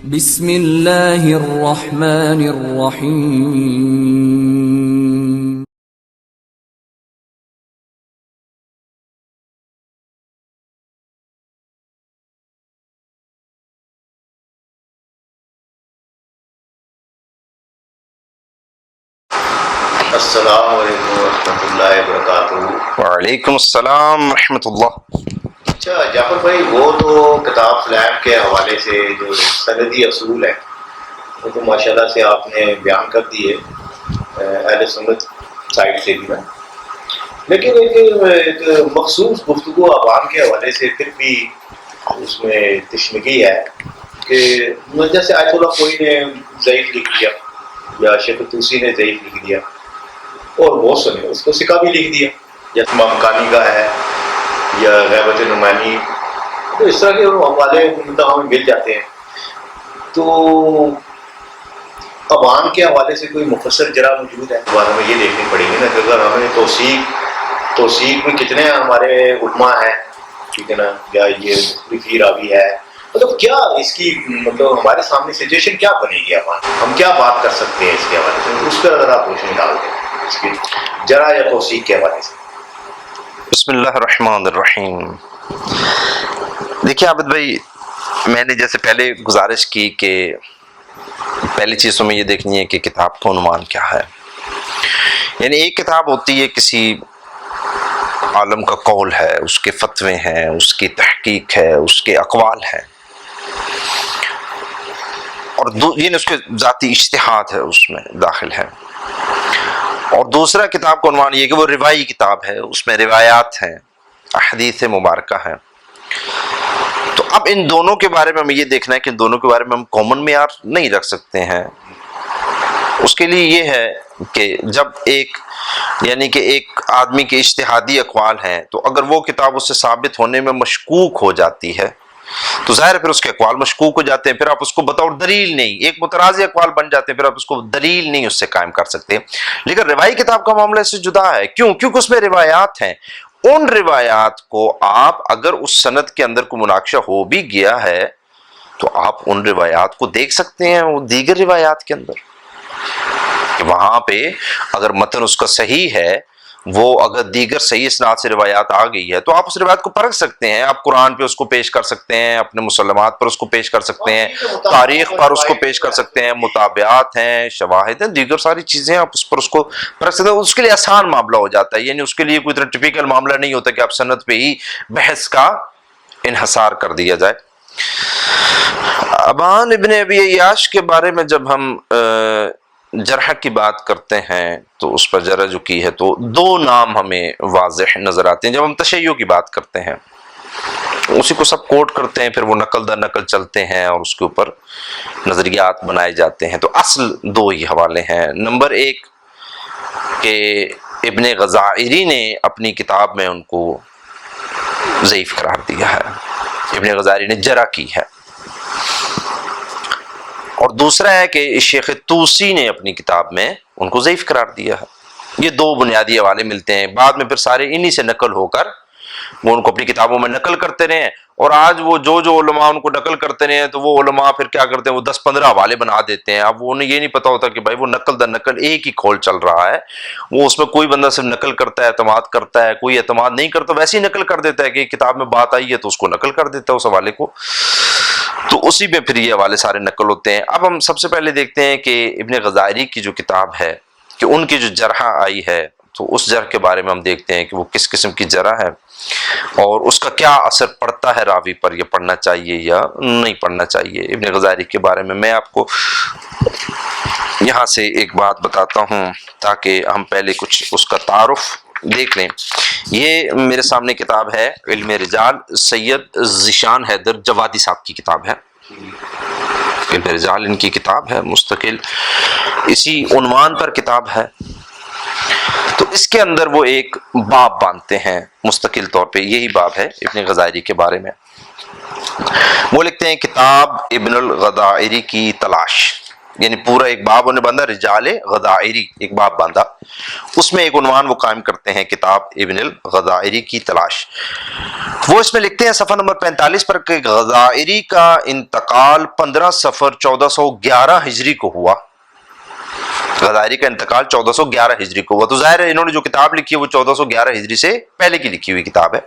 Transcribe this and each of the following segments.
بسم اللہ الرحمن الرحیم. السلام علیکم ورحمۃ اللہ وبرکاتہ. وعلیکم السلام ورحمۃ اللہ. اچھا جعفر بھائی، وہ تو کتاب فلیب کے حوالے سے جو سندی اصول ہیں وہ تو ماشاءاللہ سے آپ نے بیان کر دیے اہل سنت سائڈ سے بھی نا، لیکن ایک مخصوص گفتگو عوام کے حوالے سے پھر بھی اس میں تشنگی ہے کہ جیسے آیت اللہ کوئی نے ضعیف لکھ دیا یا شیخ توسی نے ضعیف لکھ دیا اور بہت سنے اس کو سکہ بھی لکھ دیا، یا ممکانی کا ہے یا غیبت نعمانی، تو اس طرح کے حوالے ہمیں مل جاتے ہیں. تو عوام کے حوالے سے کوئی مفسر جرا موجود ہے؟ بار ہمیں یہ دیکھنی پڑے گی نا کہ اگر ہمیں توثیق میں کتنے ہمارے علماء ہیں، ٹھیک ہے نا، یا یہ مختلفی راوی ہے، مطلب کیا اس کی مطلب ہمارے سامنے سچویشن کیا بنے گی، ہم کیا بات کر سکتے ہیں اس کے حوالے سے، اس پر اگر آپ روشنی ڈال دیں اس کی جرا یا توثیق کے حوالے سے. بسم اللہ الرحمن الرحیم. دیکھیے عابد بھائی، میں نے جیسے پہلے گزارش کی کہ پہلی چیز تو میں یہ دیکھنی ہے کہ کتاب کا عنوان کیا ہے. یعنی ایک کتاب ہوتی ہے کسی عالم کا قول ہے، اس کے فتوے ہیں، اس کی تحقیق ہے، اس کے اقوال ہیں، اور یعنی اس کے ذاتی اجتہاد ہے اس میں داخل ہے. اور دوسرا کتاب کا عنوان یہ کہ وہ روایی کتاب ہے، اس میں روایات ہیں، احادیث مبارکہ ہیں. تو اب ان دونوں کے بارے میں ہمیں یہ دیکھنا ہے کہ ان دونوں کے بارے میں ہم کامن معیار نہیں رکھ سکتے ہیں. اس کے لیے یہ ہے کہ جب ایک آدمی کے اجتہادی اقوال ہیں تو اگر وہ کتاب اس سے ثابت ہونے میں مشکوک ہو جاتی ہے تو ظاہر ہے پھر اس کے اقوال مشکوک ہو جاتے ہیں، پھر آپ اس کو بطور دلیل نہیں، ایک مترازع اقوال بن جاتے ہیں، پھر آپ اس کو دلیل نہیں اس سے قائم کر سکتے. لیکن روایی کتاب کا معاملہ اس سے جدا ہے. کیونکہ اس میں روایات ہیں. ان روایات کو آپ اگر اس سند کے اندر کوئی مناقشہ ہو بھی گیا ہے تو آپ ان روایات کو دیکھ سکتے ہیں وہ دیگر روایات کے اندر، کہ وہاں پہ اگر متن اس کا صحیح ہے، وہ اگر دیگر صحیح اسناد سے روایات آ گئی ہے تو آپ اس روایت کو پرکھ سکتے ہیں. آپ قرآن پہ اس کو پیش کر سکتے ہیں، اپنے مسلمات پر اس کو پیش کر سکتے ہیں، تاریخ پر اس کو پیش کر سکتے ہیں، مطابعات ہیں، شواہد ہیں، دیگر ساری چیزیں آپ اس پر اس کو پرکھ سکتے ہیں. اس کے لیے آسان معاملہ ہو جاتا ہے. یعنی اس کے لیے کوئی اتنا ٹپیکل معاملہ نہیں ہوتا کہ آپ سند پہ ہی بحث کا انحصار کر دیا جائے. ابان ابن ابی عیاش کے بارے میں جب ہم جرح کی بات کرتے ہیں تو اس پر جرح جو کی ہے تو دو نام ہمیں واضح نظر آتے ہیں. جب ہم تشیع کی بات کرتے ہیں اسی کو سب کوٹ کرتے ہیں، پھر وہ نقل در نقل چلتے ہیں اور اس کے اوپر نظریات بنائے جاتے ہیں. تو اصل دو ہی حوالے ہیں. نمبر ایک کہ ابن غزائری نے اپنی کتاب میں ان کو ضعیف قرار دیا ہے، ابن غزائری نے جرح کی ہے. اور دوسرا ہے کہ شیخ توسی نے اپنی کتاب میں ان کو ضعیف قرار دیا ہے. یہ دو بنیادی حوالے ملتے ہیں. بعد میں پھر سارے انہی سے نقل ہو کر وہ ان کو اپنی کتابوں میں نقل کرتے رہے ہیں. اور آج وہ جو علماء ان کو نقل کرتے رہے ہیں تو وہ علماء پھر کیا کرتے ہیں، وہ 10-15 حوالے بنا دیتے ہیں. اب وہ انہیں یہ نہیں پتا ہوتا کہ بھائی وہ نقل در نقل ایک ہی کھول چل رہا ہے. وہ اس میں کوئی بندہ صرف نقل کرتا ہے، اعتماد کرتا ہے، کوئی اعتماد نہیں کرتا ویسے ہی نقل کر دیتا ہے کہ کتاب میں بات آئی ہے تو اس کو نقل کر دیتا ہے اس حوالے کو. تو اسی میں پھر یہ حوالے سارے نقل ہوتے ہیں. اب ہم سب سے پہلے دیکھتے ہیں کہ ابن غزائری کی جو کتاب ہے کہ ان کی جو جرح آئی ہے تو اس جرح کے بارے میں ہم دیکھتے ہیں کہ وہ کس قسم کی جرح ہے اور اس کا کیا اثر پڑتا ہے راوی پر، یہ پڑھنا چاہیے یا نہیں پڑھنا چاہیے. ابن غزائری کے بارے میں آپ کو یہاں سے ایک بات بتاتا ہوں تاکہ ہم پہلے کچھ اس کا تعارف دیکھ لیں. یہ میرے سامنے کتاب ہے علم رجال، سید ذیشان حیدر جوادی صاحب کی کتاب ہے. علم رجال ان کی کتاب ہے، مستقل اسی عنوان پر کتاب ہے. تو اس کے اندر وہ ایک باب باندھتے ہیں مستقل طور پہ، یہی باب ہے ابن غزائری کے بارے میں. وہ لکھتے ہیں کتاب ابن الغزائری کی تلاش. یعنی پورا ایک باب انہیں باندھا رجال غدائری، ایک باب باندھا، اس میں ایک عنوان وہ قائم کرتے ہیں کتاب ابن الغدائری کی تلاش۔ وہ اس میں لکھتے ہیں صفحہ نمبر 45 پر کہ غدائری کا انتقال 15 صفر 1411 ہجری کو ہوا۔ غدائری کا انتقال 1411 ہجری کو ہوا، تو ظاہر ہے انہوں نے جو کتاب لکھی ہے وہ 1411 ہجری سے پہلے کی لکھی ہوئی کتاب ہے۔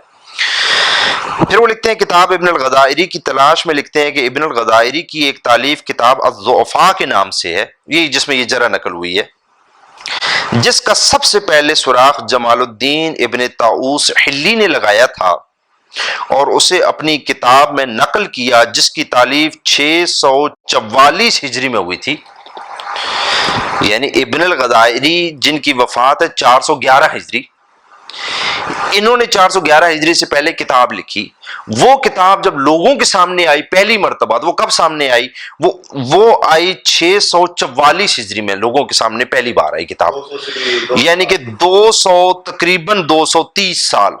پھر وہ لکھتے ہیں کتاب ابن الغدائری کی تلاش میں لکھتے ہیں کہ ابن الغدائری کی ایک تالیف کتاب الضعفاء کے نام سے ہے، یہ جس میں یہ جرح نقل ہوئی ہے، جس کا سب سے پہلے سراغ جمال الدین ابن طاؤس حلی نے لگایا تھا اور اسے اپنی کتاب میں نقل کیا، جس کی تالیف 644 ہجری میں ہوئی تھی۔ یعنی ابن الغدائری جن کی وفات ہے 411 ہجری، انہوں نے 411 ہجری سے پہلے کتاب لکھی۔ وہ کتاب جب لوگوں کے سامنے آئی پہلی مرتبہ، وہ کب سامنے آئی؟ وہ آئی 644 ہجری میں لوگوں کے سامنے پہلی بار آئی کتاب، یعنی کہ 200 تقریباً 230 سال،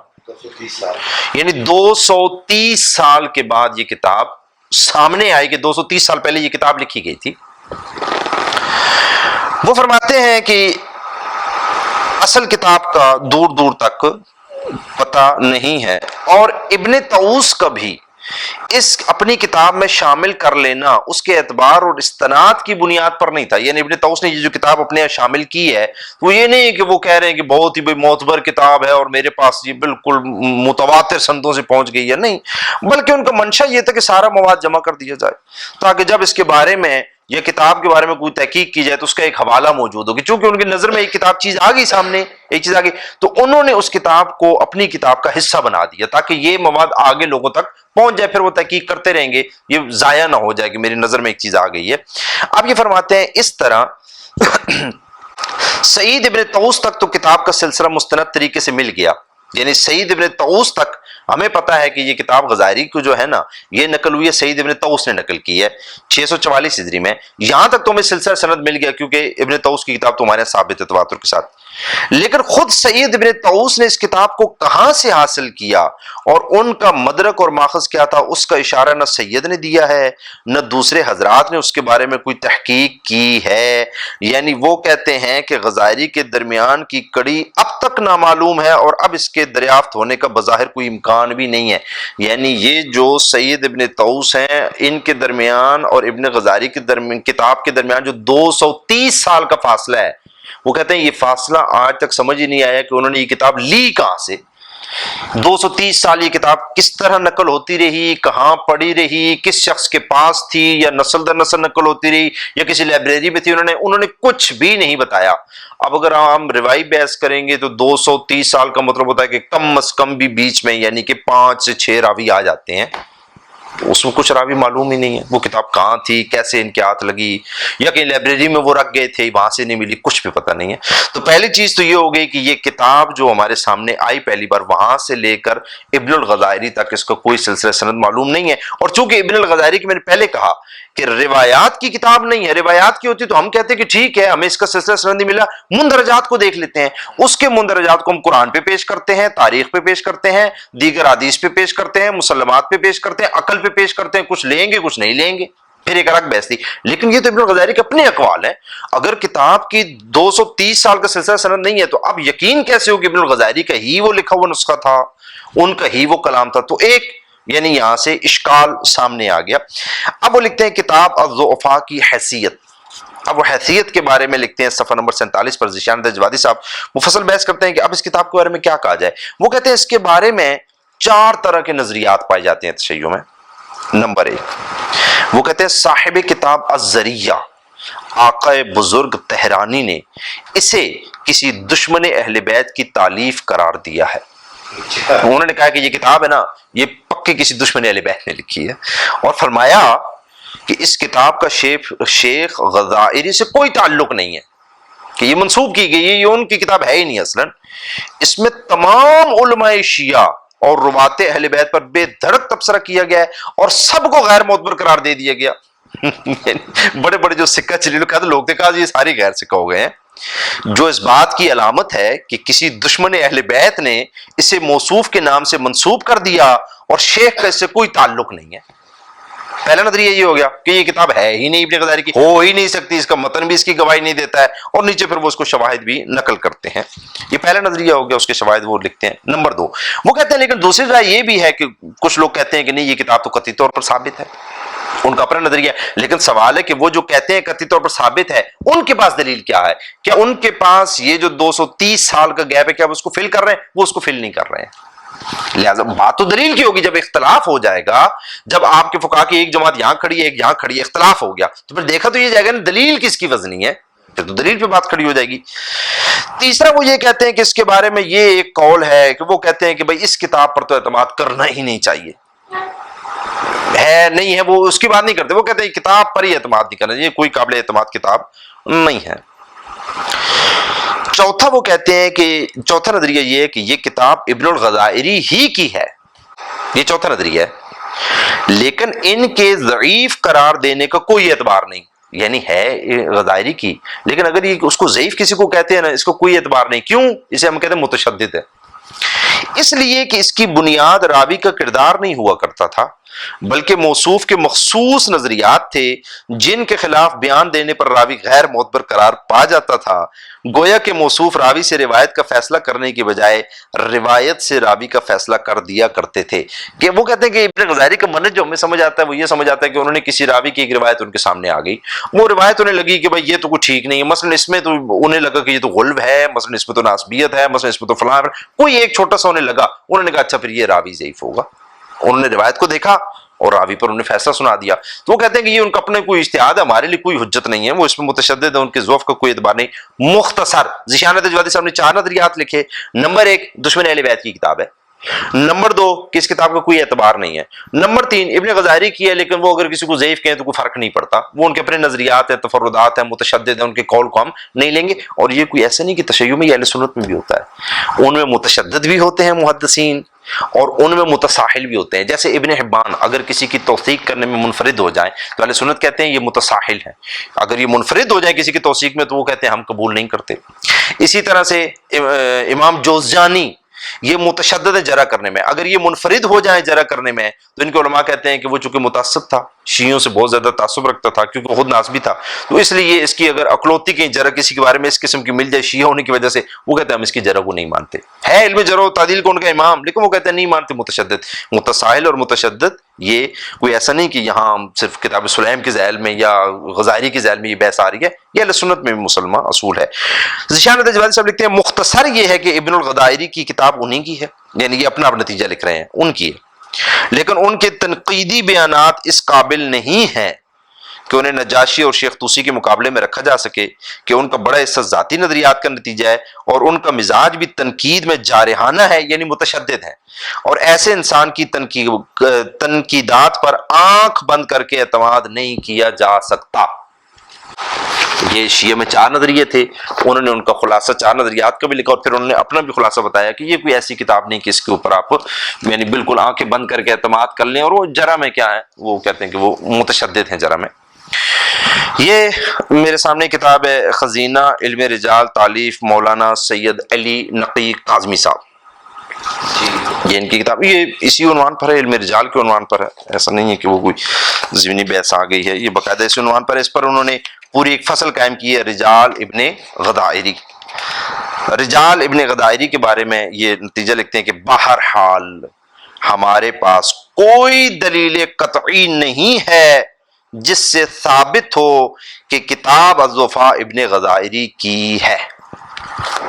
یعنی 230 سال کے بعد یہ کتاب سامنے آئی کہ 230 سال پہلے یہ کتاب لکھی گئی تھی۔ وہ فرماتے ہیں کہ اصل کتاب کا دور دور تک پتہ نہیں ہے، اور ابن طاؤس کا بھی اس اپنی کتاب میں شامل کر لینا اس کے اعتبار اور استناد کی بنیاد پر نہیں تھا۔ یعنی ابن طاؤس نے یہ جو کتاب اپنے یہاں شامل کی ہے، وہ یہ نہیں کہ وہ کہہ رہے ہیں کہ بہت ہی معتبر کتاب ہے اور میرے پاس یہ بالکل متواتر سندوں سے پہنچ گئی ہے، نہیں، بلکہ ان کا منشا یہ تھا کہ سارا مواد جمع کر دیا جائے تاکہ جب اس کے بارے میں یہ کتاب کے بارے میں کوئی تحقیق کی جائے تو اس کا ایک حوالہ موجود ہوگی۔ چونکہ ان کی نظر میں ایک کتاب چیز آ گئی سامنے، ایک چیز آ گئی، تو انہوں نے اس کتاب کو اپنی کتاب کا حصہ بنا دیا تاکہ یہ مواد آگے لوگوں تک پہنچ جائے، پھر وہ تحقیق کرتے رہیں گے، یہ ضائع نہ ہو جائے کہ میری نظر میں ایک چیز آ گئی ہے۔ اب یہ فرماتے ہیں اس طرح سعید ابن طاؤس تک تو کتاب کا سلسلہ مستند طریقے سے مل گیا، یعنی سعید ابن طاؤس تک ہمیں پتا ہے کہ یہ کتاب غزائری کو جو ہے نا یہ نقل ہوئی ہے، سعید ابن طاؤس نے نقل کی ہے 644 ہجری میں، یہاں تک تو ہمیں سلسلہ سند مل گیا کیونکہ ابن طاؤس کی کتاب تو ہمارے ثابت ہے تواتر کے ساتھ۔ لیکن خود سعید ابن طاؤس نے اس کتاب کو کہاں سے حاصل کیا اور ان کا مدرک اور ماخذ کیا تھا، اس کا اشارہ نہ سید نے دیا ہے نہ دوسرے حضرات نے اس کے بارے میں کوئی تحقیق کی ہے۔ یعنی وہ کہتے ہیں کہ غزائری کے درمیان کی کڑی اب تک نامعلوم ہے اور اب اس کے دریافت ہونے کا بظاہر کوئی امکان بھی نہیں ہے۔ یعنی یہ جو سعید ابن طاؤس ہیں ان کے درمیان اور ابن غزائری کے درمیان کتاب کے درمیان جو 230 سال کا فاصلہ ہے، وہ کہتے ہیں یہ فاصلہ آج تک سمجھ ہی نہیں آیا کہ انہوں نے یہ کتاب لی کہاں سے۔ 230 سال یہ کتاب کس طرح نقل ہوتی رہی، کہاں پڑھی رہی، کس شخص کے پاس تھی، یا نسل در نسل نقل ہوتی رہی یا کسی لائبریری میں تھی، انہوں نے کچھ بھی نہیں بتایا۔ اب اگر ہم روائی بحث کریں گے تو 230 سال کا مطلب ہوتا ہے کہ کم از کم بھی بیچ میں یعنی کہ 5 سے 6 راوی آ جاتے ہیں، اس میں کچھ راوی معلوم ہی نہیں ہے وہ کتاب کہاں تھی، کیسے ان کے ہاتھ لگی، یا کہیں لائبریری میں وہ رکھ گئے تھے وہاں سے نہیں ملی، کچھ بھی پتہ نہیں ہے۔ تو پہلی چیز تو یہ ہو گئی کہ یہ کتاب جو ہمارے سامنے آئی پہلی بار، وہاں سے لے کر ابن الغزائری تک اس کا کوئی سلسلہ سند معلوم نہیں ہے۔ اور چونکہ ابن الغزائری کی میں نے پہلے کہا کہ روایات کی کتاب نہیں ہے، روایات کی ہوتی تو ہم کہتے کہ ٹھیک ہے ہمیں اس کا سلسلہ سند نہیں ملا، مندرجات کو دیکھ لیتے ہیں، اس کے مندرجات کو ہم قرآن پہ پیش کرتے ہیں، تاریخ پہ پیش کرتے ہیں، دیگر حدیث پہ پیش کرتے ہیں، مسلمات پہ پیش کرتے ہیں، عقل پہ پیش کرتے ہیں، کچھ لیں گے کچھ نہیں لیں گے، پھر ایک الگ بحث تھی۔ لیکن یہ تو ابن الغزائری کے اپنے اقوال ہیں، اگر کتاب کی 230 سال کا سلسلہ سند نہیں ہے تو اب یقین کیسے ہو کہ ابن الغزائری کا ہی وہ لکھا ہوا نسخہ تھا، ان کا ہی وہ کلام تھا؟ تو ایک یعنی یہاں سے اشکال سامنے آ گیا۔ اب وہ لکھتے ہیں کتاب الضعفاء کی حیثیت، اب وہ حیثیت کے بارے میں لکھتے ہیں صفحہ نمبر 47 پر ذیشان دجوادی صاحب مفصل بحث کرتے ہیں کہ اب اس کتاب کے بارے میں کیا کہا جائے۔ وہ کہتے ہیں اس کے بارے میں 4 طرح کے نظریات پائے جاتے ہیں تشیع میں۔ نمبر 1 وہ کہتے ہیں صاحب کتاب الذریہ آقا بزرگ طہرانی نے اسے کسی دشمن اہل بیت کی تالیف قرار دیا ہے۔ انہوں نے کہا کہ یہ کتاب ہے نا یہ پکے کسی دشمن اہل بیت نے لکھی ہے، اور فرمایا کہ اس کتاب کا شیخ غزائری سے کوئی تعلق نہیں ہے، کہ یہ منسوب کی گئی ہے، یہ ان کی کتاب ہے ہی نہیں اصلاً۔ اس میں تمام علماء شیعہ اور روات اہل بیت پر بے دھڑک تبصرہ کیا گیا ہے اور سب کو غیر معتبر قرار دے دیا گیا۔ بڑے بڑے جو سکہ چلیلو کہتے لوگ تھے، کہا یہ سارے غیر سکہ ہو گئے ہیں، جو اس بات کی علامت ہے کہ کسی دشمن اہل بیت نے اسے موصوف کے نام سے منسوب کر دیا اور شیخ کا اس سے کوئی تعلق نہیں ہے۔ پہلا نظریہ یہ ہو گیا کہ یہ کتاب ہے ہی نہیں ابن غزالی کی، ہو ہی نہیں سکتی، اس کا متن بھی اس کی گواہی نہیں دیتا ہے، اور نیچے پھر وہ اس کو شواہد بھی نقل کرتے ہیں۔ یہ پہلا نظریہ ہو گیا، اس کے شواہد وہ لکھتے ہیں۔ نمبر 2 وہ کہتے ہیں لیکن دوسری رائے یہ بھی ہے کہ کچھ لوگ کہتے ہیں کہ نہیں یہ کتاب تو قطعی طور پر ثابت ہے، ان کا اپنا نظریہ ہے، لیکن سوال ہے کہ وہ جو کہتے ہیں قطعی طور پر ثابت ہے ان کے پاس دلیل کیا ہے؟ کیا ان کے پاس یہ جو 230 سال کا گیپ ہے کیا وہ اس کو فل کر رہے ہیں؟ وہ اس کو فل نہیں کر رہے ہیں۔ لہٰذا بات تو دلیل کی ہوگی، جب اختلاف ہو جائے گا، جب آپ کے فقہا کی ایک جماعت یہاں کھڑی ہے ایک یہاں کھڑی ہے، اختلاف ہو گیا تو پھر دیکھا تو یہ جائے گا نا دلیل کس کی وزنی ہے، پھر تو دلیل پہ بات کھڑی ہو جائے گی۔ تیسرا وہ یہ کہتے ہیں کہ اس کے بارے میں یہ ایک قول ہے کہ وہ کہتے ہیں کہ بھائی اس کتاب پر تو اعتماد کرنا ہی نہیں چاہیے، ہے نہیں ہے، وہ اس کی بات نہیں کرتے، وہ کہتے ہیں کتاب پر ہی اعتماد نہیں کرنا، یہ کوئی قابل اعتماد کتاب نہیں ہے۔ چوتھا وہ کہتے ہیں کہ چوتھا نظریہ یہ ہے کہ یہ کتاب ابن الغزائری ہی کی ہے، یہ چوتھا نظریہ ہے، لیکن ان کے ضعیف قرار دینے کا کوئی اعتبار نہیں، یعنی ہے غزائری کی لیکن اگر یہ اس کو ضعیف کسی کو کہتے ہیں نا اس کو کوئی اعتبار نہیں، کیوں؟ اسے ہم کہتے ہیں متشدد ہے، اس لیے کہ اس کی بنیاد راوی کا کردار نہیں ہوا کرتا تھا بلکہ موصوف کے مخصوص نظریات تھے جن کے خلاف بیان دینے پر راوی غیر معتبر قرار پا جاتا تھا، گویا کہ موصوف راوی سے روایت کا فیصلہ کرنے کی بجائے روایت سے راوی کا فیصلہ کر دیا کرتے تھے۔ کہ وہ کہتے ہیں کہ ابن غزالی کا منہج جو ہمیں سمجھ آتا ہے وہ یہ سمجھ آتا ہے کہ انہوں نے کسی راوی کی ایک روایت ان کے سامنے آ گئی، وہ روایت انہیں لگی کہ بھائی یہ تو کچھ ٹھیک نہیں ہے، مثلا اس میں تو انہیں لگا کہ یہ تو غلب ہے، مثلا اس میں تو ناسبیت ہے، مثلا اس میں تو فلاں، کوئی ایک چھوٹا سا انہیں لگا، انہوں نے کہا اچھا پھر یہ راوی ضعیف ہوگا، انہوں نے روایت کو دیکھا اور راوی پر انہوں نے فیصلہ سنا دیا، تو وہ کہتے ہیں کہ یہ ان کا اپنے کوئی اجتہاد ہے، ہمارے لیے کوئی حجت نہیں ہے، وہ اس میں متشدد ہے، ان کے ضعف کا کوئی اعتبار نہیں۔ مختصر ذیشان تجوادی صاحب نے 4 نظریات لکھے۔ نمبر 1 دشمن اہل بیت کی کتاب ہے، نمبر 2 کہ اس کتاب کا کوئی اعتبار نہیں ہے، نمبر 3 ابن غزالی کی ہے لیکن وہ اگر کسی کو ضعیف کہیں تو کوئی فرق نہیں پڑتا، وہ ان کے اپنے نظریات ہیں، تفردات ہیں، متشدد ہیں، ان کے قول کو ہم نہیں لیں گے۔ اور یہ کوئی ایسا نہیں کہ تشیع میں یا اہل سنت میں بھی ہوتا ہے، ان میں متشدد بھی ہوتے ہیں محدثین اور ان میں متساہل بھی ہوتے ہیں، جیسے ابن حبان اگر کسی کی توثیق کرنے میں منفرد ہو جائیں تو اہل سنت کہتے ہیں یہ متساہل ہے، اگر یہ منفرد ہو جائیں کسی کی توثیق میں تو وہ کہتے ہیں ہم قبول نہیں کرتے۔ اسی طرح سے امام جوزجانی یہ متشدد ہے جرح کرنے میں، اگر یہ منفرد ہو جائیں جرح کرنے میں تو ان کے علماء کہتے ہیں کہ وہ چونکہ متعصب تھا، شیعوں سے بہت زیادہ تعصب رکھتا تھا کیونکہ خود ناسبی تھا، تو اس لیے اس کی اگر اکلوتی کہیں جرح کسی کے بارے میں اس قسم کی مل جائے شیعہ ہونے کی وجہ سے، وہ کہتے ہیں ہم اس کی جرح کو نہیں مانتے، ہے علم جرح و تعدیل کو ان کا امام لیکن وہ کہتے ہیں نہیں مانتے متشدد۔ متساہل اور متشدد یہ کوئی ایسا نہیں کہ یہاں ہم صرف کتاب سلیم کے ذیل میں یا غزائری کے ذیل میں یہ بحث آ رہی ہے، یہ اہل سنت میں بھی مسلمان اصول ہے۔ ذیشان تجوادی صاحب لکھتے ہیں مختصر یہ ہے کہ ابن الغدائری کی کتاب انہی کی ہے، یعنی یہ اپنا نتیجہ لکھ رہے ہیں ان کی ہے، لیکن ان کے تنقیدی بیانات اس قابل نہیں ہیں کہ انہیں نجاشی اور شیخ طوسی کے مقابلے میں رکھا جا سکے، کہ ان کا بڑا حصہ ذاتی نظریات کا نتیجہ ہے اور ان کا مزاج بھی تنقید میں جارحانہ ہے، یعنی متشدد ہے، اور ایسے انسان کی تنقیدات پر آنکھ بند کر کے اعتماد نہیں کیا جا سکتا۔ یہ شیعہ میں 4 نظریے تھے، انہوں نے ان کا خلاصہ 4 نظریات کا بھی لکھا اور پھر انہوں نے اپنا بھی خلاصہ بتایا کہ یہ کوئی ایسی کتاب نہیں کہ اس کے اوپر آپ یعنی بالکل آنکھیں بند کر کے اعتماد کر لیں، اور وہ جرح میں کیا ہے وہ کہتے ہیں کہ وہ متشدد ہیں جرح میں۔ یہ میرے سامنے کتاب ہے خزینہ علم رجال، تالیف مولانا سید علی نقی کاظمی صاحب، یہ ان کی کتاب، یہ اسی عنوان پر ہے، علم رجال کے عنوان پر ہے، ایسا نہیں ہے کہ وہ کوئی ضمنی بحث آ گئی ہے، یہ باقاعدہ اس عنوان پر ہے۔ اس پر انہوں نے پوری ایک فصل قائم کی ہے، رجال ابن غدائری۔ رجال ابن غدائری کے بارے میں یہ نتیجہ لکھتے ہیں کہ بہرحال ہمارے پاس کوئی دلیل قطعی نہیں ہے جس سے ثابت ہو کہ کتاب الضعفاء ابن غدائری کی ہے۔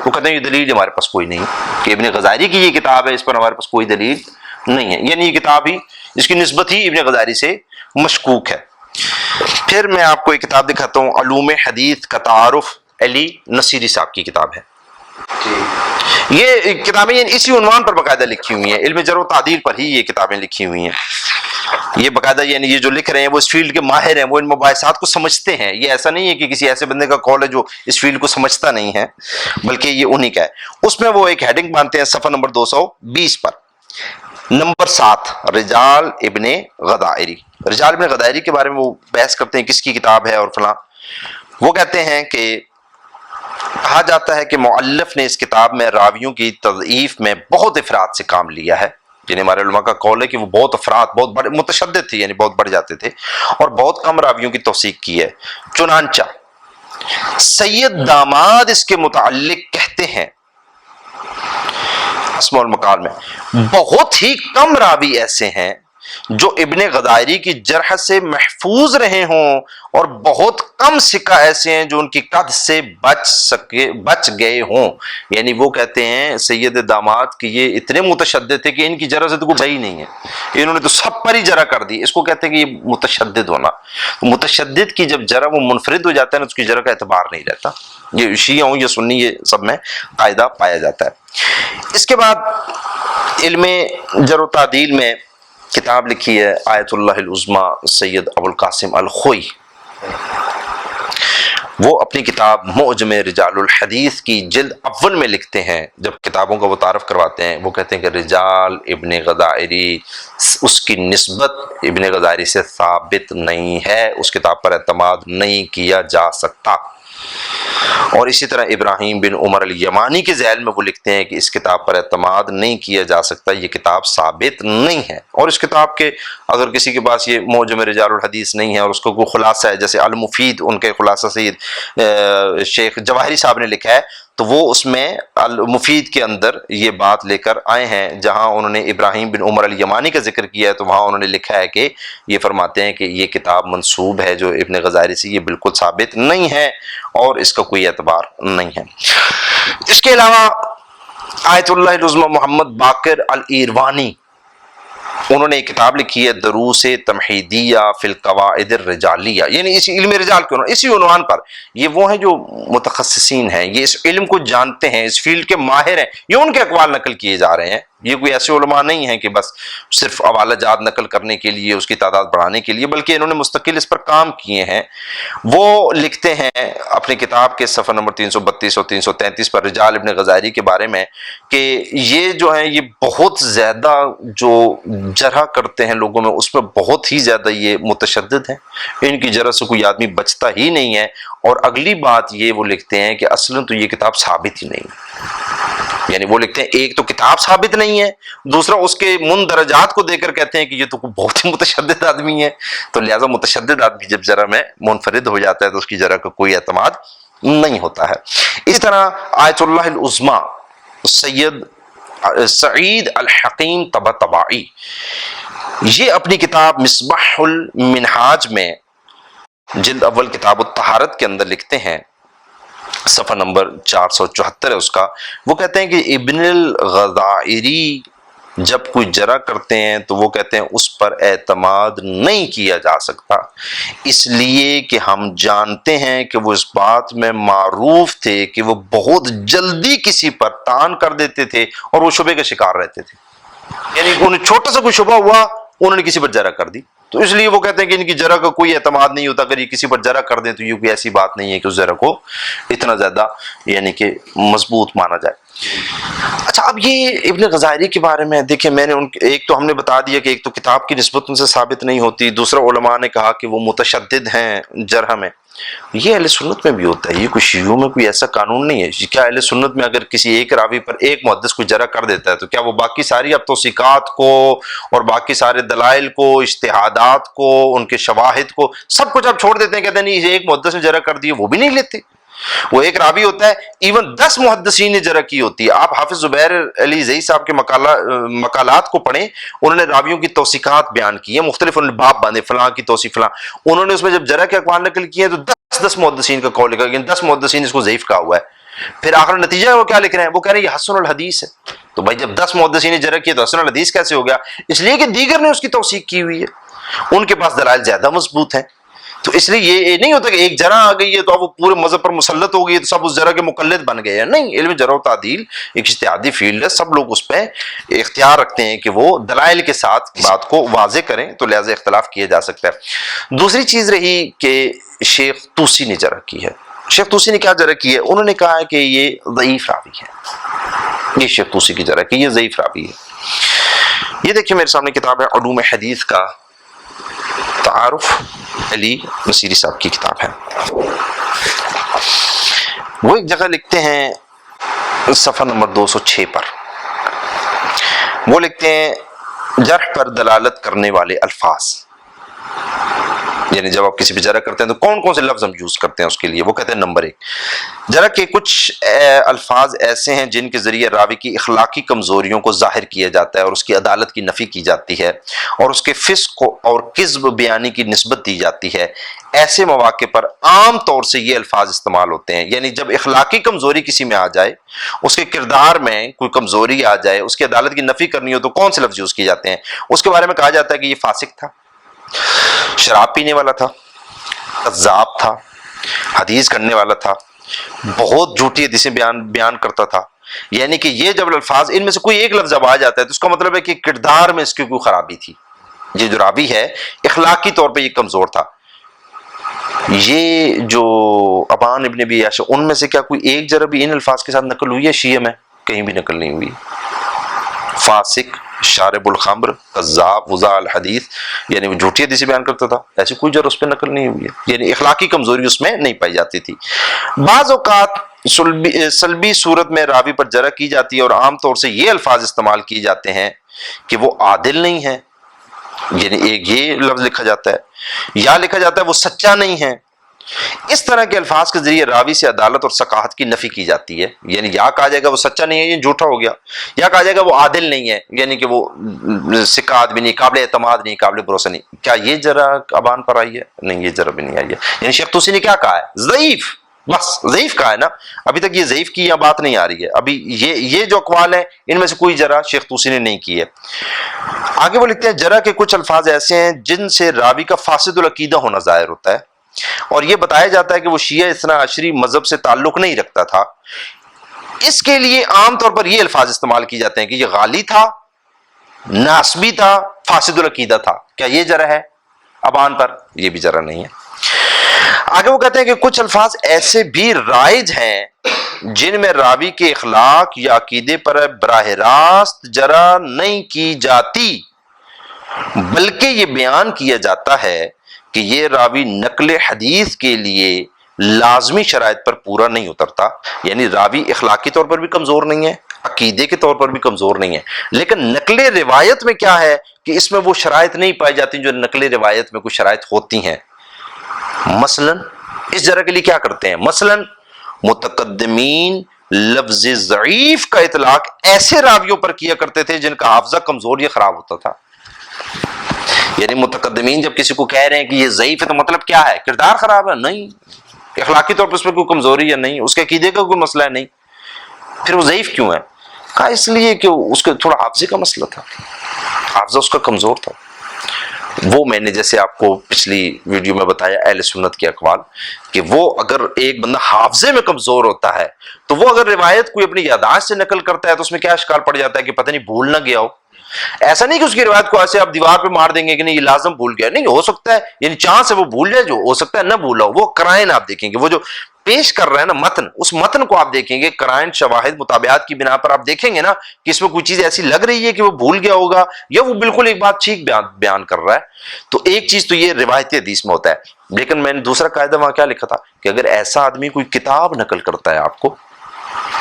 وہ کہتے ہیں یہ دلیل ہمارے پاس کوئی نہیں کہ ابن غدائری کی یہ کتاب ہے، اس پر ہمارے پاس کوئی دلیل نہیں ہے، یعنی یہ کتاب ہی اس کی نسبت ہی ابن غدائری سے مشکوک ہے۔ پھر میں آپ کو ایک کتاب دکھاتا ہوں، علوم حدیث کا تعارف، علی نصیری صاحب کی کتاب ہے۔ یہ کتابیں اسی عنوان پر باقاعدہ لکھی ہوئی ہیں، علم جرح و تعدیل پر ہی یہ کتابیں لکھی ہوئی ہیں۔ یہ باقاعدہ یعنی یہ جو لکھ رہے ہیں وہ اس فیلڈ کے ماہر ہیں، وہ ان مباحثات کو سمجھتے ہیں، یہ ایسا نہیں ہے کہ کسی ایسے بندے کا قول ہے جو اس فیلڈ کو سمجھتا نہیں ہے، بلکہ یہ انہی کا ہے۔ اس میں وہ ایک ہیڈنگ مانتے ہیں صفحہ نمبر 220 پر، نمبر 7 رجال ابن غدائری۔ رجال ابن غدائری کے بارے میں وہ بحث کرتے ہیں کس کی کتاب ہے اور فلاں۔ وہ کہتے ہیں کہ کہا جاتا ہے کہ مؤلف نے اس کتاب میں راویوں کی تضعیف میں بہت افراد سے کام لیا ہے، یعنی ہمارے علماء کا قول ہے کہ وہ بہت افراد بہت بڑے متشدد تھے، یعنی بہت بڑھ جاتے تھے، اور بہت کم راویوں کی توثیق کی ہے۔ چنانچہ سید داماد اس کے متعلق کہتے ہیں اسماء المقال میں، بہت ہی کم راوی ایسے ہیں جو ابن غدائری کی جرح سے محفوظ رہے ہوں، اور بہت کم ثقہ ایسے ہیں جو ان کی قد سے بچ گئے ہوں۔ یعنی وہ کہتے ہیں سید داماد کہ یہ اتنے متشدد تھے کہ ان کی جرح سے تو کوئی صحیح نہیں ہے، انہوں نے تو سب پر ہی جرح کر دی۔ اس کو کہتے ہیں کہ یہ متشدد ہونا۔ متشدد کی جب جرح وہ منفرد ہو جاتا ہے نا، تو اس کی جرح کا اعتبار نہیں رہتا۔ یہ شیعہ ہوں یا سنی، یہ سب میں قاعدہ پایا جاتا ہے۔ اس کے بعد علم جرح و تعدیل میں کتاب لکھی ہے آیت اللہ العظمیٰ سید ابو القاسم الخوئی۔ وہ اپنی کتاب معجم رجال الحدیث کی جلد اول میں لکھتے ہیں، جب کتابوں کا وہ تعارف کرواتے ہیں، وہ کہتے ہیں کہ رجال ابن غدائری، اس کی نسبت ابن غدائری سے ثابت نہیں ہے، اس کتاب پر اعتماد نہیں کیا جا سکتا۔ اور اسی طرح ابراہیم بن عمر الیمانی کے ذیل میں وہ لکھتے ہیں کہ اس کتاب پر اعتماد نہیں کیا جا سکتا، یہ کتاب ثابت نہیں ہے۔ اور اس کتاب کے اگر کسی کے پاس یہ معجم رجال الحدیث نہیں ہے اور اس کو کوئی خلاصہ ہے، جیسے المفید ان کے خلاصہ سید شیخ جواہری صاحب نے لکھا ہے، تو وہ اس میں المفید کے اندر یہ بات لے کر آئے ہیں، جہاں انہوں نے ابراہیم بن عمر الیمانی کا ذکر کیا ہے، تو وہاں انہوں نے لکھا ہے کہ یہ فرماتے ہیں کہ یہ کتاب منسوب ہے جو ابن غزائری سے، یہ بالکل ثابت نہیں ہے اور اس کا کوئی اعتبار نہیں ہے۔ اس کے علاوہ آیت اللہ العظمیٰ محمد باقر الایروانی، انہوں نے ایک کتاب لکھی ہے دروس تمہیدیہ فی القواعد الرجالیہ، یعنی اسی علم رجال کے اسی عنوان پر۔ یہ وہ ہیں جو متخصصین ہیں، یہ اس علم کو جانتے ہیں، اس فیلڈ کے ماہر ہیں، یہ ان کے اقوال نقل کیے جا رہے ہیں۔ یہ کوئی ایسے علماء نہیں ہیں کہ بس صرف حوالہ جات نقل کرنے کے لیے، اس کی تعداد بڑھانے کے لیے، بلکہ انہوں نے مستقل اس پر کام کیے ہیں۔ وہ لکھتے ہیں اپنی کتاب کے صفحہ نمبر 332 اور 333 پر رجال ابن غزائری کے بارے میں کہ یہ جو ہیں، یہ بہت زیادہ جو جرح کرتے ہیں لوگوں میں، اس میں بہت ہی زیادہ یہ متشدد ہیں، ان کی جرح سے کوئی آدمی بچتا ہی نہیں ہے۔ اور اگلی بات یہ وہ لکھتے ہیں کہ اصلاً تو یہ کتاب ثابت ہی نہیں ہے، یعنی وہ لکھتے ہیں ایک تو کتاب ثابت نہیں ہے، دوسرا اس کے مندرجات کو دیکھ کر کہتے ہیں کہ یہ تو بہت ہی متشدد آدمی ہے۔ تو لہٰذا متشدد آدمی جب جرح میں منفرد ہو جاتا ہے تو اس کی جرح کا کوئی اعتماد نہیں ہوتا ہے۔ اس طرح آیت اللہ العظمیٰ سید سعید الحکیم طباطبائی، یہ اپنی کتاب مصباح المنہاج میں جلد اول کتاب الطہارت کے اندر لکھتے ہیں، صفحہ نمبر 474 ہے اس کا، وہ کہتے ہیں کہ ابن الغدائری جب کوئی جرح کرتے ہیں تو وہ کہتے ہیں اس پر اعتماد نہیں کیا جا سکتا، اس لیے کہ ہم جانتے ہیں کہ وہ اس بات میں معروف تھے کہ وہ بہت جلدی کسی پر طعن کر دیتے تھے اور وہ شبہ کا شکار رہتے تھے، یعنی انہیں چھوٹا سا کوئی شبہ ہوا انہوں نے کسی پر جرح کر دی، تو اس لیے وہ کہتے ہیں کہ ان کی جرح کا کوئی اعتماد نہیں ہوتا، اگر یہ کسی پر جرح کر دیں تو یہ کوئی ایسی بات نہیں ہے کہ اس جرح کو اتنا زیادہ یعنی کہ مضبوط مانا جائے۔ اچھا، اب یہ ابن غزائری کے بارے میں دیکھیں، میں نے ایک تو ہم نے بتا دیا کہ ایک تو کتاب کی نسبت ان سے ثابت نہیں ہوتی، دوسرا علماء نے کہا کہ وہ متشدد ہیں جرح میں۔ یہ اہل سنت میں بھی ہوتا ہے، یہ کوئی شیعوں میں کوئی ایسا قانون نہیں ہے۔ کیا اہل سنت میں اگر کسی ایک راوی پر ایک محدث کو جرح کر دیتا ہے تو کیا وہ باقی ساری اب توثیقات کو اور باقی سارے دلائل کو، اجتہادات کو، ان کے شواہد کو، سب کچھ اب چھوڑ دیتے ہیں، کہتے ہیں نہیں ایک محدث نے جرح کر دی، وہ بھی نہیں لیتے؟ وہ ایک راوی ہوتا ہے، ایون 10 محدثین نے جرح کی ہوتی ہے۔ آپ حافظ زبیر علی زئی صاحب کے مقالات کو پڑھیں، انہوں نے راویوں کی توثیقات بیان کی ہیں، مختلف انہوں نے باب باندھے، فلاں کی توثیق فلاں، انہوں نے اس میں جب جرح کے اقوال نقل کیے ہیں تو 10 محدثین کا قول لکھا، لیکن 10 محدثین اس کو ضعیف کہا ہوا ہے۔ پھر آخر نتیجہ وہ کیا لکھ رہے ہیں؟ وہ کہہ رہے ہیں یہ حسن الحدیث ہے۔ تو بھائی جب 10 محدثین نے جرح کیا تو حسن الحدیث کیسے ہو گیا؟ اس لیے کہ دیگر نے اس کی توثیق کی ہوئی ہے، ان کے پاس دلائل زیادہ مضبوط ہیں۔ تو اس لیے یہ نہیں ہوتا کہ ایک جرح آ گئی ہے تو اب وہ پورے مذہب پر مسلط ہو گئی ہے تو سب اس جرح کے مقلد بن گئے ہیں، نہیں۔ علم جرح و تعدیل ایک اجتہادی فیلڈ ہے، سب لوگ اس پہ اختیار رکھتے ہیں کہ وہ دلائل کے ساتھ بات کو واضح کریں، تو لہٰذا اختلاف کیا جا سکتا ہے۔ دوسری چیز رہی کہ شیخ طوسی نے جرح کی ہے۔ شیخ طوسی نے کیا جرح کی ہے؟ انہوں نے کہا ہے کہ یہ ضعیف راوی ہے، یہ شیخ طوسی کی جرح کی یہ ضعیف راوی ہے۔ یہ دیکھیے میرے سامنے کتاب ہے علوم حدیث کا تعارف، علی نصیری صاحب کی کتاب ہے۔ وہ ایک جگہ لکھتے ہیں صفحہ نمبر 206 پر، وہ لکھتے ہیں جرح پر دلالت کرنے والے الفاظ، یعنی جب آپ کسی پہ جرح کرتے ہیں تو کون کون سے لفظ ہم یوز کرتے ہیں اس کے لیے، وہ کہتے ہیں نمبر 1 جرح کے کچھ الفاظ ایسے ہیں جن کے ذریعے راوی کی اخلاقی کمزوریوں کو ظاہر کیا جاتا ہے اور اس کی عدالت کی نفی کی جاتی ہے اور اس کے فسق اور کذب بیانی کی نسبت دی جاتی ہے۔ ایسے مواقع پر عام طور سے یہ الفاظ استعمال ہوتے ہیں، یعنی جب اخلاقی کمزوری کسی میں آ جائے، اس کے کردار میں کوئی کمزوری آ جائے، اس کی عدالت کی نفی کرنی ہو تو کون سے لفظ یوز کیے جاتے ہیں؟ اس کے بارے میں کہا جاتا ہے کہ یہ فاسق تھا، شراب پینے والا تھا، کذاب تھا، حدیث کرنے والا تھا، بہت جھوٹی حدیثیں بیان کرتا تھا۔ یعنی کہ یہ جب الفاظ ان میں سے کوئی ایک لفظ جب آ جاتا ہے تو اس کا مطلب ہے کہ کردار میں اس کی کوئی خرابی تھی، یہ جو راوی ہے اخلاقی طور پہ یہ کمزور تھا۔ یہ جو ابان ابن ابی عیاش، ان میں سے کیا کوئی ایک جرح بھی ان الفاظ کے ساتھ نقل ہوئی ہے شیعہ میں؟ کہیں بھی نقل نہیں ہوئی۔ فاسق، شارب الخمر، کذاب، وضاع الحدیث، یعنی وہ جھوٹی حدیث بیان کرتا تھا، ایسی کوئی جرح اس پہ نقل نہیں ہوئی ہے، یعنی اخلاقی کمزوری اس میں نہیں پائی جاتی تھی۔ بعض اوقات سلبی صورت میں راوی پر جرح کی جاتی ہے اور عام طور سے یہ الفاظ استعمال کیے جاتے ہیں کہ وہ عادل نہیں ہے، یعنی ایک یہ لفظ لکھا جاتا ہے، یا لکھا جاتا ہے وہ سچا نہیں ہے۔ اس طرح کے الفاظ کے ذریعے راوی سے عدالت اور ثقافت کی نفی کی جاتی ہے، یعنی یا کہا جائے گا وہ سچا نہیں ہے، یہ جھوٹا ہو گیا، یا کہا جائے گا وہ عادل نہیں ہے، یعنی کہ وہ ثقہ آدمی نہیں، قابل اعتماد نہیں، قابل بھروسہ نہیں۔ کیا یہ جرح ابان پر آئی ہے؟ نہیں، یہ جرح بھی نہیں آئی ہے۔ یعنی شیخ طوسی نے کیا کہا ہے؟ ضعیف، بس ضعیف کہا ہے نا، ابھی تک یہ ضعیف کی بات نہیں آ رہی ہے، ابھی یہ جو اقوال ہیں ان میں سے کوئی جرح شیخ طوسی نے نہیں کی ہے۔ آگے وہ لکھتے ہیں جرح کے کچھ الفاظ ایسے ہیں جن سے راوی کا فاسد العقیدہ ہونا ظاہر ہوتا ہے اور یہ بتایا جاتا ہے کہ وہ شیعہ اثنا عشری مذہب سے تعلق نہیں رکھتا تھا۔ اس کے لیے عام طور پر یہ الفاظ استعمال کیے جاتے ہیں کہ یہ غالی تھا، ناسبی تھا، فاسد العقیدہ تھا۔ کیا یہ جرح ہے ابان پر؟ یہ بھی جرح نہیں ہے۔ آگے وہ کہتے ہیں کہ کچھ الفاظ ایسے بھی رائج ہیں جن میں راوی کے اخلاق یا عقیدے پر براہ راست جرح نہیں کی جاتی، بلکہ یہ بیان کیا جاتا ہے کہ یہ راوی نقل حدیث کے لیے لازمی شرائط پر پورا نہیں اترتا، یعنی راوی اخلاقی طور پر بھی کمزور نہیں ہے، عقیدے کے طور پر بھی کمزور نہیں ہے، لیکن نقل روایت میں کیا ہے کہ اس میں وہ شرائط نہیں پائی جاتی جو نقل روایت میں کوئی شرائط ہوتی ہیں۔ مثلا اس جرح کے لیے کیا کرتے ہیں؟ مثلا متقدمین لفظ ضعیف کا اطلاق ایسے راویوں پر کیا کرتے تھے جن کا حافظہ کمزور یا خراب ہوتا تھا۔ یعنی متقدمین جب کسی کو کہہ رہے ہیں کہ یہ ضعیف ہے تو مطلب کیا ہے؟ کردار خراب ہے؟ نہیں، اخلاقی طور پر اس پہ کوئی کمزوری یا نہیں، اس کے عقیدے کا کوئی مسئلہ ہے نہیں، پھر وہ ضعیف کیوں ہے؟ کہا اس لیے کہ اس کے تھوڑا حافظے کا مسئلہ تھا، حافظہ اس کا کمزور تھا۔ وہ میں نے جیسے آپ کو پچھلی ویڈیو میں بتایا اہل سنت کے اقوال کہ وہ اگر ایک بندہ حافظے میں کمزور ہوتا ہے تو وہ اگر روایت کوئی اپنی یادداشت سے نقل کرتا ہے تو اس میں کیا اشکال پڑ جاتا ہے کہ پتہ نہیں بھول نہ گیا ہو۔ ایسا نہیں کہ اس کی روایت کو ایسے آپ دیوار پہ مار دیں گے کہ نہیں یہ لازم بھول گیا، نہیں، ہو سکتا ہے یعنی چاند سے وہ بھول جائے، جو ہو سکتا ہے نہ بھولا ہو۔ وہ قرائن آپ دیکھیں گے، وہ جو پیش کر رہا ہے نا متن، اس متن کو آپ دیکھیں گے، قرائن شواہد مطابعات کی بنا پر آپ دیکھیں گے نا کہ اس میں کوئی چیز ایسی لگ رہی ہے کہ وہ بھول گیا ہوگا یا وہ بالکل ایک بات ٹھیک بیان کر رہا ہے۔ تو ایک چیز تو یہ روایتی حدیث میں ہوتا ہے، لیکن میں نے دوسرا قاعدہ وہاں کیا لکھا تھا کہ اگر ایسا آدمی کوئی کتاب نقل کرتا ہے آپ کو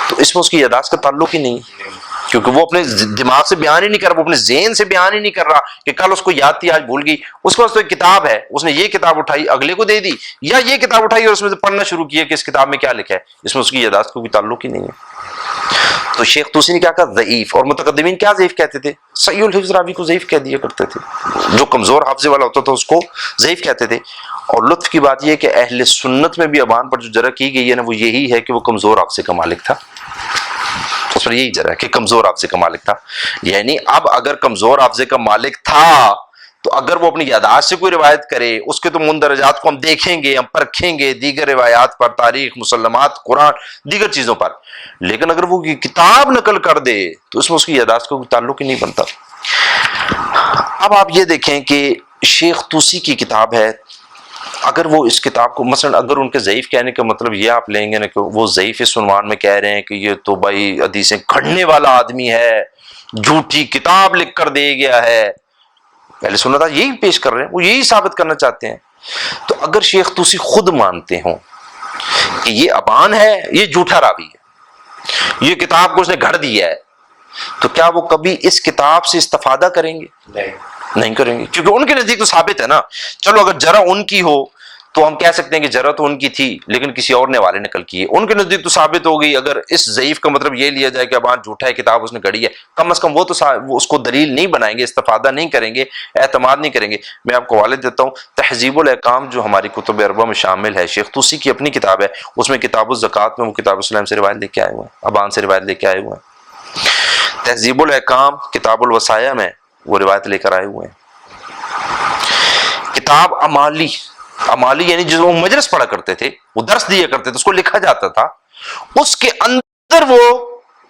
تو اس میں اس کی یادداشت کا تعلق ہی نہیں ہے، کیونکہ وہ اپنے دماغ سے بیان ہی نہیں کر رہا، وہ اپنے ذہن سے بیان ہی نہیں کر رہا کہ کل اس کو یاد تھی آج بھول گئی۔ اس کے پاس تو ایک کتاب ہے، اس نے یہ کتاب اٹھائی اگلے کو دے دی، یا یہ کتاب اٹھائی اور اس میں سے پڑھنا شروع کیا کہ اس کتاب میں کیا لکھا ہے، اس میں اس کی یادداشت کو کوئی تعلق ہی نہیں ہے۔ تو شیخ طوسی نے کیا کہا؟ ضعیف۔ اور متقدمین کیا ضعیف کہتے تھے؟ صحیح الحفظ راوی کو ضعیف کہہ دیا کرتے تھے، جو کمزور حافظے والا ہوتا تھا اس کو ضعیف کہتے تھے۔ اور لطف کی بات یہ ہے کہ اہل سنت میں بھی ابان پر جو جرح کی گئی ہے نا وہ یہی ہے کہ وہ کمزور حافظے کا مالک تھا، اس پر یہی جرح کہ کمزور حافظے کا مالک تھا۔ یعنی اب اگر کمزور حافظے کا مالک تھا تو اگر وہ اپنی یادداشت سے کوئی روایت کرے اس کے تو مندرجات کو ہم دیکھیں گے، ہم پرکھیں گے دیگر روایات پر، تاریخ، مسلمات، قرآن، دیگر چیزوں پر، لیکن اگر وہ کتاب نقل کر دے تو اس میں اس کی یادداشت کو کوئی تعلق ہی نہیں بنتا۔ اب آپ یہ دیکھیں کہ شیخ طوسی کی کتاب ہے، اگر وہ اس کتاب کو مثلا اگر ان کے ضعیف کہنے کا مطلب یہ آپ لیں گے نا کہ وہ ضعیف اس عنوان میں کہہ رہے ہیں کہ یہ تو بھائی حدیثیں کھڑنے والا آدمی ہے، جھوٹی کتاب لکھ کر دے گیا ہے، اہل سنت یہی پیش کر رہے ہیں، وہ یہی ثابت کرنا چاہتے ہیں۔ تو اگر شیخ طوسی خود مانتے ہوں کہ یہ ابان ہے، یہ جھوٹا راوی ہے، یہ کتاب کو اس نے گھڑ دیا ہے، تو کیا وہ کبھی اس کتاب سے استفادہ کریں گے؟ نہیں کریں گے، کیونکہ ان کے نزدیک تو ثابت ہے نا. چلو اگر جرا ان کی ہو تو ہم کہہ سکتے ہیں کہ جرا تو ان کی تھی لیکن کسی اور نے حوالے نقل کی ہے، ان کے نزدیک تو ثابت ہو گئی. اگر اس ضعیف کا مطلب یہ لیا جائے کہ ابان جھوٹا ہے، کتاب اس نے گڑھی ہے، کم از کم وہ تو وہ اس کو دلیل نہیں بنائیں گے، استفادہ نہیں کریں گے، اعتماد نہیں کریں گے. میں آپ کو حوالے دیتا ہوں، تہذیب الاحکام جو ہماری کتب اربعہ میں شامل ہے، شیخ طوسی کی اپنی کتاب ہے، اس میں کتاب الزکوٰۃ میں وہ کتاب السلام سے روایت لے کے آئے ہوئے ہیں، ابان سے روایت لے کے آئے ہوئے ہیں. تہذیب الاحکام کتاب الوصایا میں وہ روایت لے کر آئے ہوئے ہیں. کتاب امالی یعنی جو وہ مجلس پڑھا کرتے تھے، وہ درس دیا کرتے تھے، اس کو لکھا جاتا تھا، اس کے اندر وہ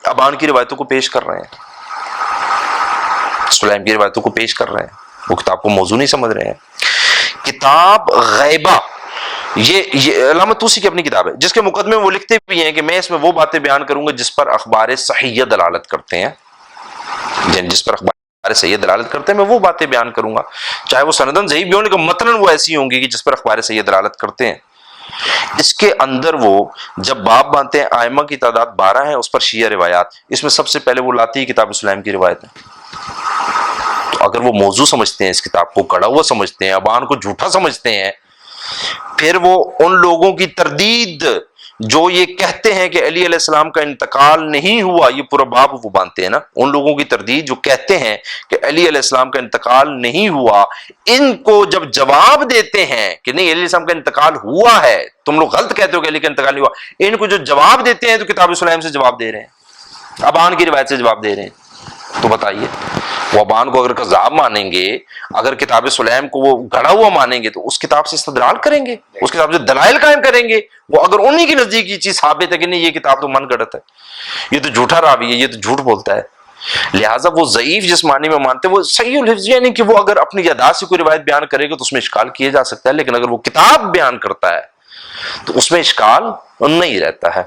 ابان کی روایتوں کو پیش کر رہے ہیں، سلیم کی روایتوں کو پیش کر رہے ہیں، وہ کتاب کو موضوع نہیں سمجھ رہے ہیں. کتاب غیبہ یہ علامہ طوسی کی اپنی کتاب ہے، جس کے مقدمے میں وہ لکھتے بھی ہیں کہ میں اس میں وہ باتیں بیان کروں گا جس پر اخبار صحیح دلالت کرتے ہیں، یعنی جس پر اخبار صحیح دلالت کرتے ہیں میں وہ باتیں بیان کروں گا، چاہے وہ سندن صحیح بھی ہوں لیکن متناً وہ ایسی ہوں گی کہ جس پر اخبار صحیح دلالت کرتے ہیں. اس کے اندر وہ جب باب باندھتے ہیں، ائمہ کی تعداد 12 ہے، اس پر شیعہ روایات، اس میں سب سے پہلے وہ لاتی ہے کتاب السلام کی روایت ہے. تو اگر وہ موضوع سمجھتے ہیں، اس کتاب کو گڑا ہوا سمجھتے ہیں، ابان کو جھوٹا سمجھتے ہیں، پھر وہ ان لوگوں کی تردید جو یہ کہتے ہیں کہ علی علیہ السلام کا انتقال نہیں ہوا، یہ پورا باب وہ باندھتے ہیں نا، ان لوگوں کی تردید جو کہتے ہیں کہ علی علیہ السلام کا انتقال نہیں ہوا، ان کو جب جواب دیتے ہیں کہ نہیں علی علیہ السلام کا انتقال ہوا ہے، تم لوگ غلط کہتے ہو کہ علی کا انتقال نہیں ہوا، ان کو جو جواب دیتے ہیں تو کتاب سلیم سے جواب دے رہے ہیں، ابان کی روایت سے جواب دے رہے ہیں. تو بتائیے وہ ابان کو اگر کذاب مانیں گے، اگر کتاب سلیم کو وہ گڑا ہوا مانیں گے تو اس کتاب سے استدلال کریں گے، اس کتاب سے دلائل قائم کریں گے. وہ اگر انہی کی نزدیک یہ چیز ثابت ہے کہ نہیں یہ کتاب تو من گڑت ہے، یہ تو جھوٹا راوی ہے، یہ تو جھوٹ بولتا ہے، لہٰذا وہ ضعیف جس معنی میں مانتے ہیں وہ صحیح الحفظ، یعنی کہ وہ اگر اپنی یادداشت سے کوئی روایت بیان کرے گا تو اس میں اشکال کیا جا سکتا ہے، لیکن اگر وہ کتاب بیان کرتا ہے تو اس میں اشکال نہیں رہتا ہے.